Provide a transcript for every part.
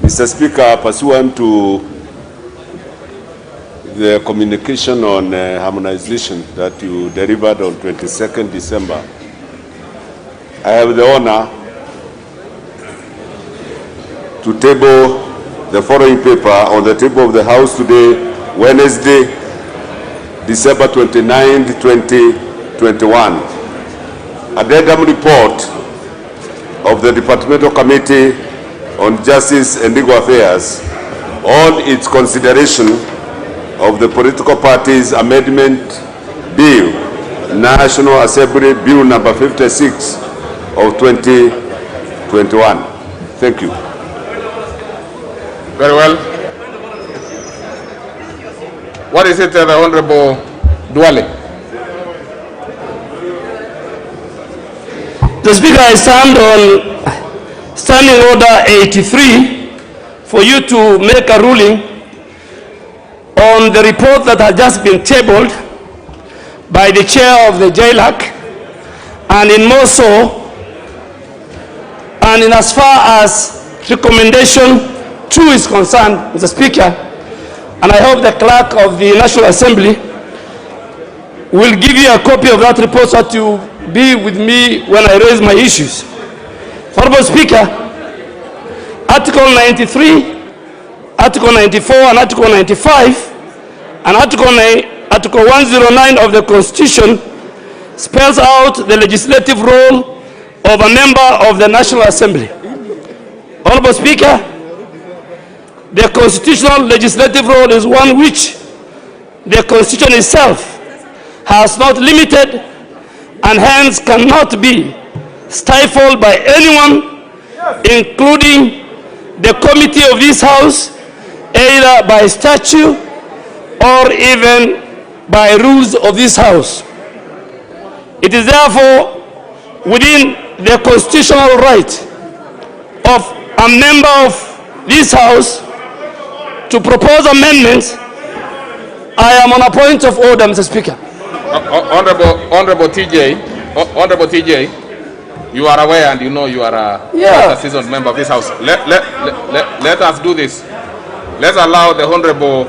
Mr. Speaker, pursuant to the communication on harmonization that you delivered on 22nd December, I have the honor to table the following paper on the table of the House today, Wednesday, December 29, 2021. Addendum report of the Departmental Committee on Justice and Legal Affairs on its consideration of the Political Parties Amendment Bill, National Assembly Bill number 56 of 2021. Thank you. Very well. What is it, the Honorable Duale? The Speaker, I stand on Standing Order 83 for you to make a ruling on the report that has just been tabled by the chair of the JLAC, and in more so, and in as far as recommendation 2 is concerned, Mr. Speaker, and I hope the clerk of the National Assembly will give you a copy of that report so that you be with me when I raise my issues. Honorable Speaker, Article 93, Article 94, and Article 95, and Article 109 of the Constitution spells out the legislative role of a member of the National Assembly. Honorable Speaker, the constitutional legislative role is one which the Constitution itself has not limited and hence cannot be stifled by anyone, including the committee of this House, either by statute or even by rules of this House. It is therefore within the constitutional right of a member of this House to propose amendments. I am on a point of order, Mr. Speaker. Honorable TJ, you are aware and you know you are a seasoned member of this House. Let us do this. Let's allow the Honorable.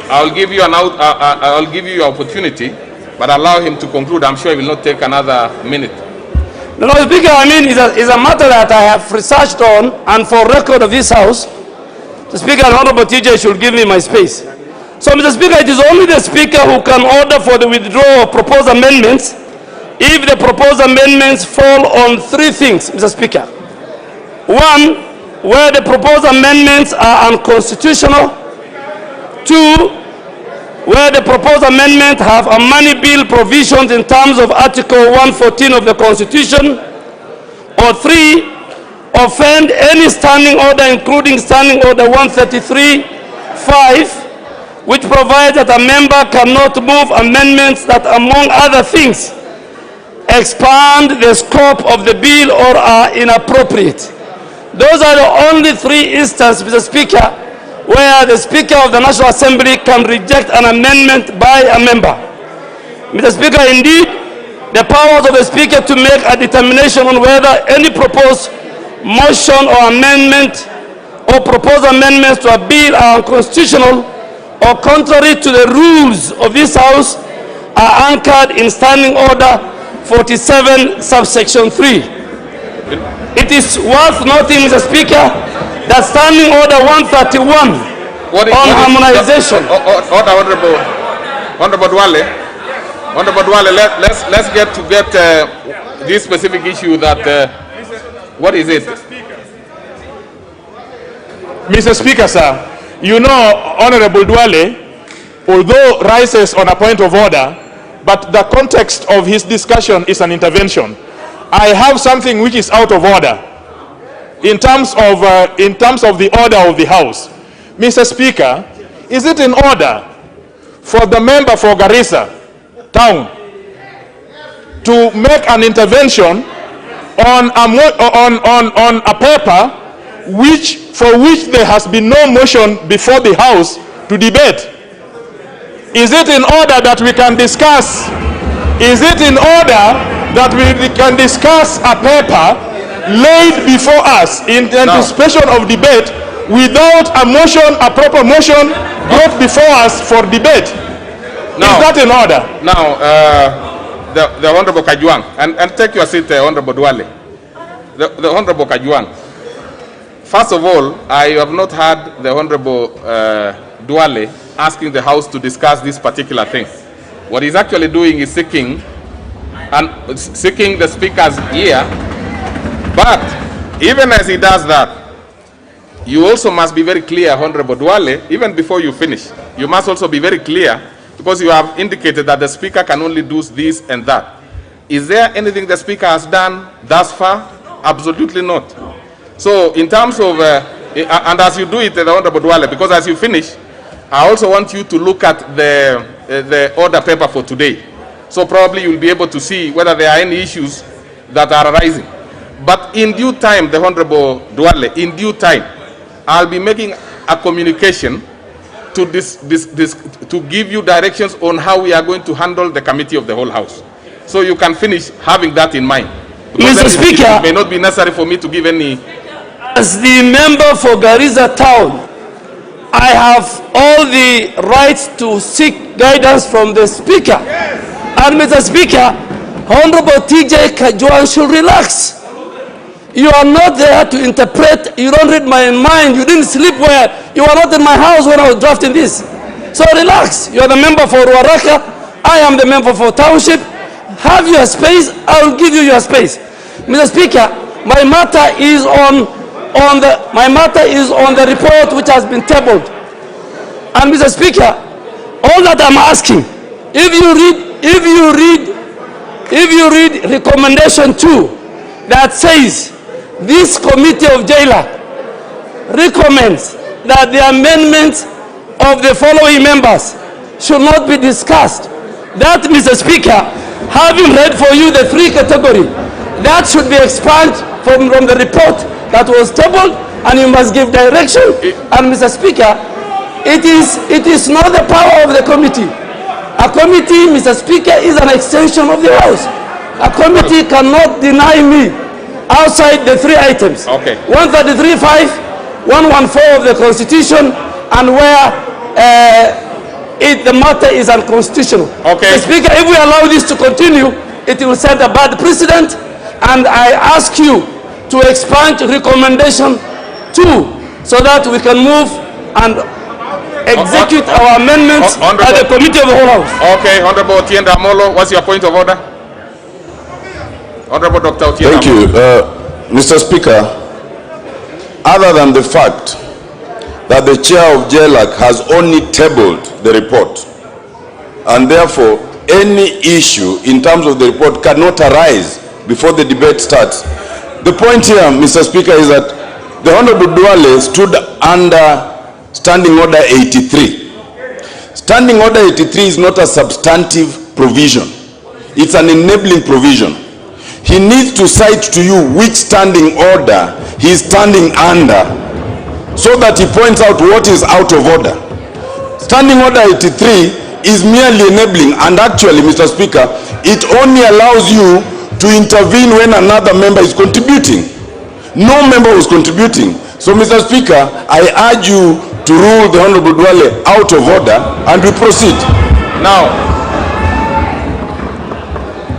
I'll give you your opportunity, but allow him to conclude. I'm sure it will not take another minute. No, Speaker, I mean, it's a matter that I have researched on, and for record of this House, the Speaker and Honorable TJ should give me my space. So, Mr. Speaker, it is only the Speaker who can order for the withdrawal of proposed amendments if the proposed amendments fall on 3 things, Mr. Speaker. 1, where the proposed amendments are unconstitutional. 2, where the proposed amendments have a money bill provisions in terms of Article 114 of the Constitution. Or 3, offend any standing order, including Standing Order 133(5), which provides that a member cannot move amendments that, among other things, expand the scope of the bill or are inappropriate. Those are the only 3 instances, Mr. Speaker, where the Speaker of the National Assembly can reject an amendment by a member. Mr. Speaker, indeed, the powers of the Speaker to make a determination on whether any proposed motion or amendment or proposed amendments to a bill are unconstitutional or contrary to the rules of this House are anchored in Standing Order 47, subsection 3. It is worth noting, Mr. Speaker, that Standing Order 131 on harmonization. Honorable Duale, let's get this specific issue that, what is it? Mr. Speaker, sir, you know, Honorable Duale, although rises on a point of order, but the context of his discussion is an intervention. I have something which is out of order in terms of the order of the House. Mr. Speaker, is it in order for the member for Garissa Town to make an intervention on a paper for which there has been no motion before the House to debate? Is it in order that we can discuss? Is it in order that we can discuss a paper laid before us in anticipation of debate without a motion, a proper motion brought before us for debate. Is that in order? Now, the Honorable Kajwang, and take your seat, Honorable Duale. The Honorable Kajwang. First of all, I have not heard the Honorable Duale asking the House to discuss this particular thing. What he's actually doing is seeking the Speaker's ear. But even as he does that, you also must be very clear, Honorable Duale, even before you finish. You must also be very clear, because you have indicated that the Speaker can only do this and that. Is there anything the Speaker has done thus far? Absolutely not. So in terms of, and as you do it, the Honorable Duale, because as you finish, I also want you to look at the order paper for today. So probably you'll be able to see whether there are any issues that are arising. But in due time, the Honorable Duale, in due time, I'll be making a communication to to give you directions on how we are going to handle the committee of the whole House. So you can finish having that in mind. Mr. Speaker, it may not be necessary for me to give any. As the member for Garissa Town, I have all the rights to seek guidance from the Speaker. Yes. And Mr. Speaker, Honorable TJ Kajwang should relax. You are not there to interpret. You don't read my mind. You didn't sleep well. You are not in my house when I was drafting this. So relax. You are the member for Ruaraka. I am the member for Township. Have your space. I will give you your space. Mr. Speaker, my matter is on the report which has been tabled. And Mr. Speaker, all that I'm asking, if you read recommendation 2 that says this committee of JLAC recommends that the amendments of the following members should not be discussed. That, Mr. Speaker, having read for you the 3 category, that should be expunged from the report that was tabled, and you must give direction. And Mr. Speaker, it is not the power of the committee. A committee, Mr. Speaker, is an extension of the House. A committee cannot deny me outside the 3 items. Okay. 133(5), 114 of the Constitution, and where the matter is unconstitutional. Okay. Mr. Speaker, if we allow this to continue, it will set a bad precedent, and I ask you to expand recommendation 2 so that we can move and execute our amendments at the committee of the whole House. Okay, Honorable Otienda Amolo, what's your point of order? Honorable Dr. Otienda. Thank you, Mr. Speaker. Other than the fact that the chair of JLAC has only tabled the report, and therefore any issue in terms of the report cannot arise before the debate starts. The point here, Mr. Speaker, is that the Honorable Duale stood under Standing Order 83. Standing Order 83 is not a substantive provision. It's an enabling provision. He needs to cite to you which standing order he is standing under so that he points out what is out of order. Standing Order 83 is merely enabling, and actually, Mr. Speaker, it only allows you to intervene when another member is contributing. No member was contributing. So, Mr. Speaker, I urge you to rule the Honorable Duale out of order, and we proceed. Now,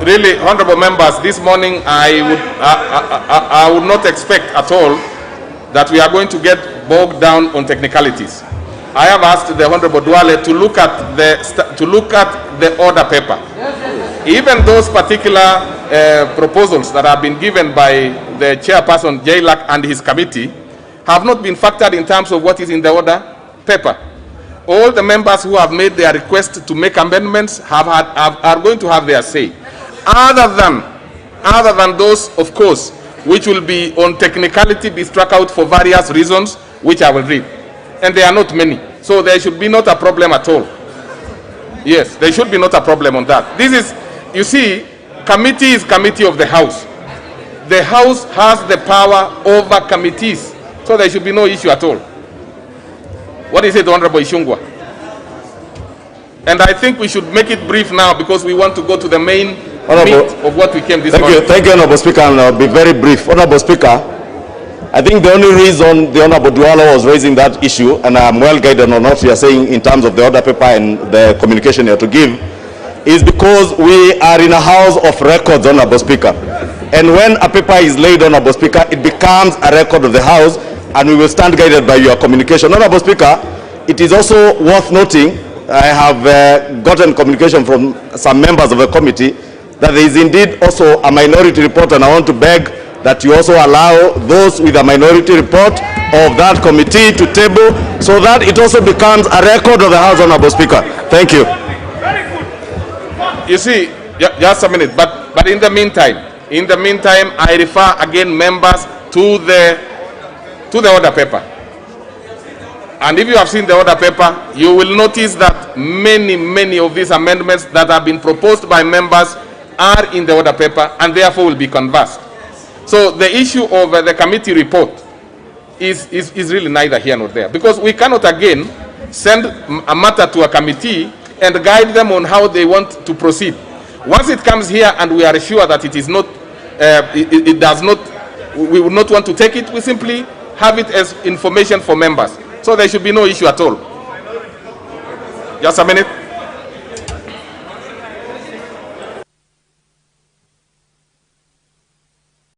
really, honorable members, this morning I would not expect at all that we are going to get bogged down on technicalities. I have asked the Honorable Duale to look at the order paper. Even those particular proposals that have been given by the chairperson JLAC and his committee have not been factored in terms of what is in the order paper. All the members who have made their request to make amendments are going to have their say. Other than those, of course, which will be on technicality, be struck out for various reasons, which I will read. And there are not many. So there should be not a problem at all. Yes, there should be not a problem on that. This is, you see, committee is committee of the House. The House has the power over committees. So there should be no issue at all. What is it, Honorable Ishungwa? And I think we should make it brief now because we want to go to the main meat of what we came this morning. Thank you, Honorable Speaker, and I'll be very brief. Honorable Speaker, I think the only reason the Honorable Duale was raising that issue, and I'm well guided on what you are saying in terms of the order paper and the communication you have to give, is because we are in a house of records, Honorable Speaker. And when a paper is laid, Honorable Speaker, it becomes a record of the House, and we will stand guided by your communication. Honorable Speaker, it is also worth noting, I have gotten communication from some members of the committee that there is indeed also a minority report, and I want to beg that you also allow those with a minority report of that committee to table, so that it also becomes a record of the House, Honorable Speaker. Thank you. You see, just a minute, but in the meantime, I refer again members to the order paper. And if you have seen the order paper, you will notice that many of these amendments that have been proposed by members are in the order paper and therefore will be conversed. So the issue of the committee report is really neither here nor there, because we cannot again send a matter to a committee and guide them on how they want to proceed. Once it comes here and we are sure that it is not, we would not want to take it, we simply have it as information for members. So there should be no issue at all. Just a minute.